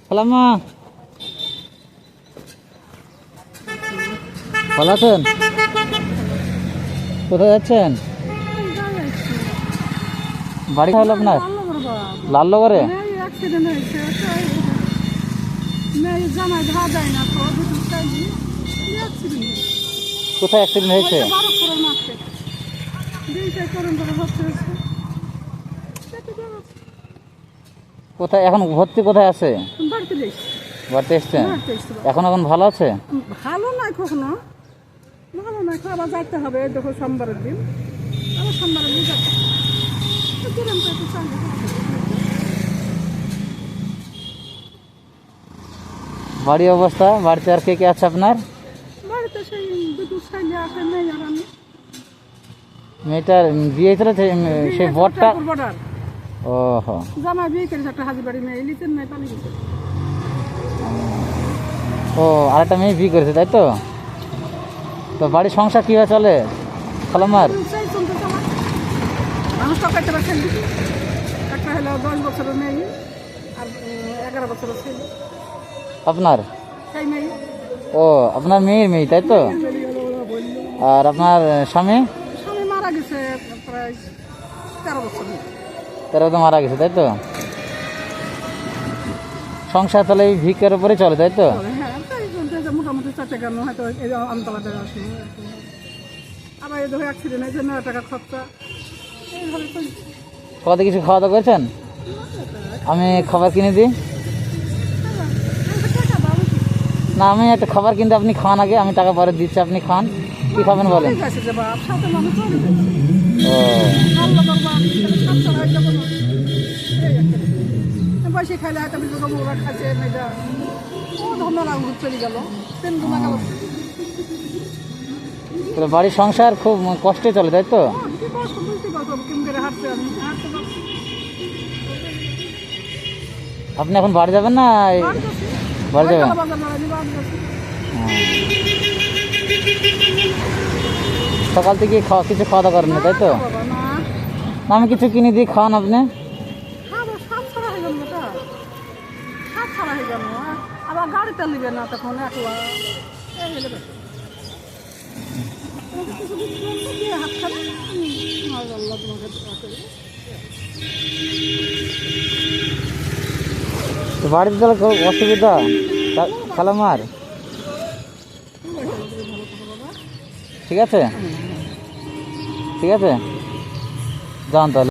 খালাম্মা ভালো আছেন? কোথায় যাচ্ছেন? বাড়ি হলো আপনার লালনগরে? কোথায় অ্যাক্সিডেন্ট হয়েছে? কোথায় এখন ভর্তি কোথায় আছে? বাড়িতে এসছেন? এখন ভালো আছে? ভালো নয়, কখনো ভালো নয়, আবার যাইতে হবে। দেখো সোমবারের দিন, আবার সোমবারের দিন যাবে। বাড়ির অবস্থা, বাড়িতে আর কে কে আছে আপনার? বাড়িতে সেই দুটো ছেলে আছে, মেয়ে আর আমি। মেয়েটার বিয়ে হয়েছিল সেই বরটা? ওহো, জামাই বিয়ে করেছে একটা হাজি বাড়ি মেয়ে, লিতেন মেয়ে পালিয়ে গেছে। ও, আর একটা মেয়ে বিয়ে করেছে, তাই তো? তো বাড়ির সংসার কীভাবে চলে খালাম্মার? মানুষ তো একটা ছেলে, একটা হলো 10 বছরের মেয়ে আর 11 বছরের ছেলে। আপনার? সেই মেয়ে। ও, আপনার মেয়ের মেয়ে, তাই তো? আর আপনার স্বামী? স্বামী মারা গেছে প্রায় 13 বছর। 13 তো মারা গেছে, তাই তো? সংসার তাহলে এই ভিক্ষার উপরে চলে, তাই তো? হ্যাঁ, মোটামুটি 4 টাকা হয়তো এই আমতলাটা আসে। আবার এই ধরো অ্যাক্সিডেন্ট হয়েছে, 9 টাকা খরচা, এইভাবে চলছে। কত কিছু খাওয়া দাওয়া করেছেন? আমি খাবার কিনে দিই না? আমি একটা খাবার কিনতে, আপনি খান আগে, আমি টাকা পরে দিচ্ছি, আপনি খান। কি খাবেন বলেন? পয়সা খাইলে হয়তো ওরা খাচ্ছে, মেয়েটা ও ধন্যবাদ চলে গেল, বাড়ির সংসার খুব কষ্টে চলে, তাই তো? আপনি এখন বাড়ি যাবেন না? বাড়ি যাবেন? সকাল থেকে কিছু খাওয়া দাওয়া করেন না, তাই তো? না, আমি কিছু কিনে দিই, খাওয়ান আপনি। আবার গাড়িতে নিবে না তখন একলা। বাড়িতে তাহলে খুব অসুবিধা খালাম্মার। ঠিক আছে, ঠিক আছে, যান তাহলে।